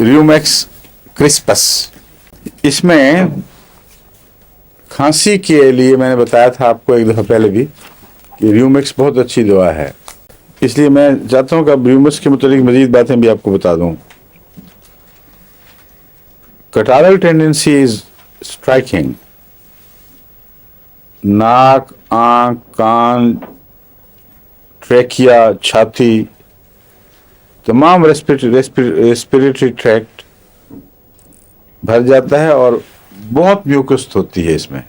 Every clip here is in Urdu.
ریومیکس کرسپس. اس میں کھانسی کے لیے میں نے بتایا تھا آپ کو ایک دفعہ پہلے بھی کہ ریومیکس بہت اچھی دوا ہے، اس لیے میں چاہتا ہوں کہ اب ریومیکس کے متعلق مزید باتیں بھی آپ کو بتا دوں. کٹارل ٹینڈنسی از اسٹرائکنگ. ناک، آنکھ، کان، ٹریکیا، چھاتی، تمام ریسپیریٹری ٹریکٹ بھر جاتا ہے اور بہت میوکس ہوتی ہے. اس میں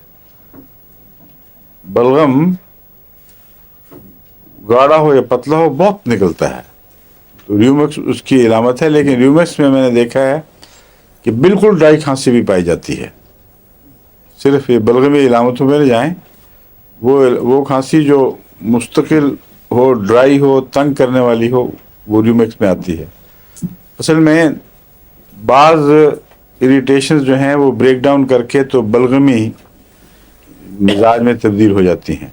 بلغم گاڑھا ہو یا پتلا ہو بہت نکلتا ہے. تو ریومیکس اس کی علامت ہے، لیکن ریومیکس میں نے دیکھا ہے کہ بالکل ڈرائی کھانسی بھی پائی جاتی ہے. صرف یہ بلغمی علامتوں میں نہ جائیں، وہ کھانسی جو مستقل ہو، ڈرائی ہو، تنگ کرنے والی ہو، وہ ریومیکس میں آتی ہے. اصل میں بعض اریٹیشنز جو ہیں وہ بریک ڈاؤن کر کے تو بلغمی مزاج میں تبدیل ہو جاتی ہیں.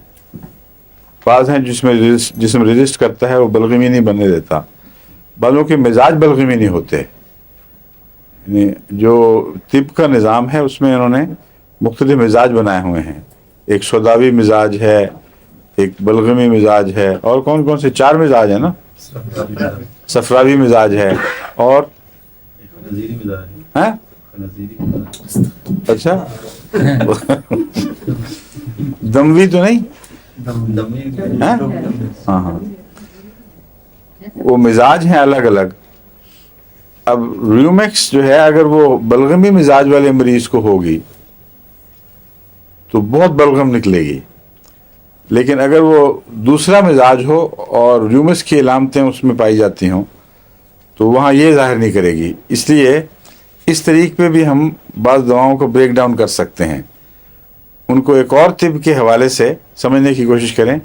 بعض ہیں جسم ریزسٹ کرتا ہے، وہ بلغمی نہیں بننے دیتا. بعضوں کے مزاج بلغمی نہیں ہوتے. یعنی جو طب کا نظام ہے اس میں انہوں نے مختلف مزاج بنائے ہوئے ہیں. ایک سوداوی مزاج ہے، ایک بلغمی مزاج ہے، اور کون سے 4 مزاج ہیں نا. صفراوی مزاج ہے اور اچھا دموی تو نہیں. ہاں وہ مزاج ہیں الگ الگ. اب ریومیکس جو ہے اگر وہ بلغمی مزاج والے مریض کو ہوگی تو بہت بلغم نکلے گی، لیکن اگر وہ دوسرا مزاج ہو اور ریومیکس کی علامتیں اس میں پائی جاتی ہوں تو وہاں یہ ظاہر نہیں کرے گی. اس لیے اس طریقے پہ بھی ہم بعض دواؤں کو بریک ڈاؤن کر سکتے ہیں. ان کو ایک اور طب کے حوالے سے سمجھنے کی کوشش کریں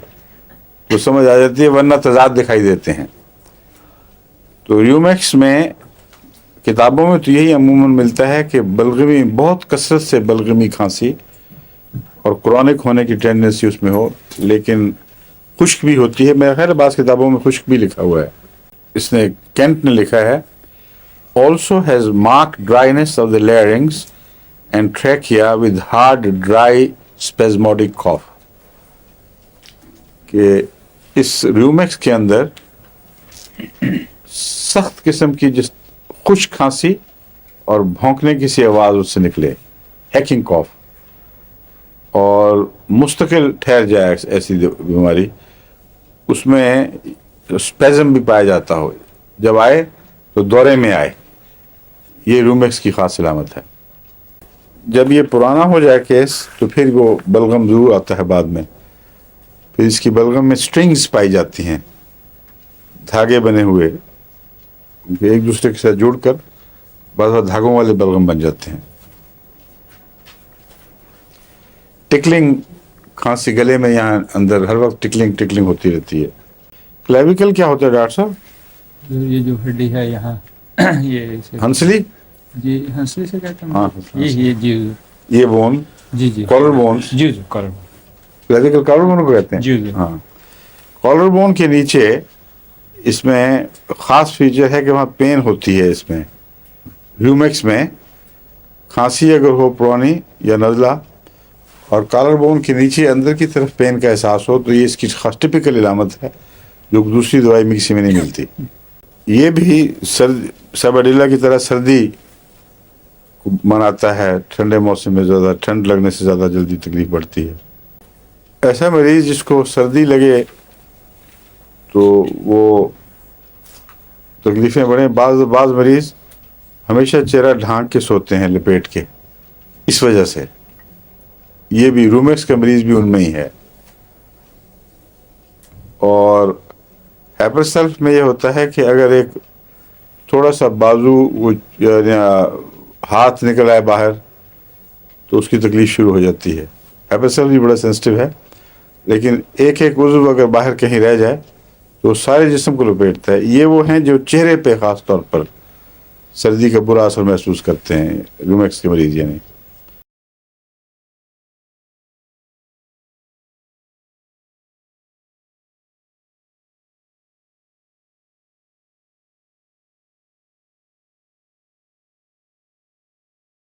تو سمجھ آ جاتی ہے، ورنہ تضاد دکھائی دیتے ہیں. تو ریومیکس میں کتابوں میں تو یہی عموماً ملتا ہے کہ بلغمی، بہت کثرت سے بلغمی کھانسی اور کرونک ہونے کی ٹینڈنسی اس میں ہو، لیکن خشک بھی ہوتی ہے. میرا خیال ہے بعض کتابوں میں خشک بھی لکھا ہوا ہے. اس نے کینٹ نے لکھا ہے also has marked dryness of the larynx and trachea with hard dry spasmodic cough. کہ اس ریومیکس کے اندر سخت قسم کی جس خشک کھانسی اور بھونکنے کی سی آواز اس سے نکلے، ہیکنگ کاف، اور مستقل ٹھہر جائے ایسی بیماری. اس میں اسپیزم بھی پایا جاتا ہو، جب آئے تو دورے میں آئے. یہ ریومیکس کی خاص علامت ہے. جب یہ پرانا ہو جائے کیس تو پھر وہ بلغم ضرور آتا ہے بعد میں. پھر اس کی بلغم میں سٹرنگز پائی جاتی ہیں، دھاگے بنے ہوئے، ایک دوسرے کے ساتھ جڑ کر بعض دھاگوں والے بلغم بن جاتے ہیں. ٹکلنگ کھانسی، گلے میں یہاں اندر ہر وقت ٹکلنگ ہوتی رہتی ہے. کلیویکل کیا ہوتا ہے ڈاکٹر صاحب؟ یہ جو ہڈی ہے یہاں، یہ ہنسلی، جی ہنسلی سے کہتے ہیں. ہاں یہ بون، جی کالر بون، جی کالر بون، کلیویکل کالر بون کو کہتے ہیں. جی ہاں، کالر بون کے نیچے اس میں خاص فیچر ہے کہ وہاں پین ہوتی ہے. اس میں ریومیکس میں کھانسی اگر ہو پرانی یا نزلہ اور کالر بون کے نیچے اندر کی طرف پین کا احساس ہو تو یہ اس کی خاص ٹپیکل علامت ہے جو دوسری دوائی میں کسی میں نہیں ملتی. یہ بھی سب اڈیلا کی طرح سردی کو مناتا ہے. ٹھنڈے موسم میں زیادہ ٹھنڈ لگنے سے زیادہ جلدی تکلیف بڑھتی ہے. ایسا مریض جس کو سردی لگے تو وہ تکلیفیں بڑھیں. بعض مریض ہمیشہ چہرہ ڈھانک کے سوتے ہیں، لپیٹ کے. اس وجہ سے یہ بھی ریومیکس کا مریض بھی ان میں ہی ہے. اور ہیپرسلف میں یہ ہوتا ہے کہ اگر ایک تھوڑا سا بازو ہاتھ نکل آئے باہر تو اس کی تکلیف شروع ہو جاتی ہے. ہیپرسلف بھی بڑا سینسٹیو ہے، لیکن ایک عضو اگر باہر کہیں رہ جائے تو سارے جسم کو لپیٹتا ہے. یہ وہ ہیں جو چہرے پہ خاص طور پر سردی کا برا اثر محسوس کرتے ہیں، ریومیکس کے مریض یعنی.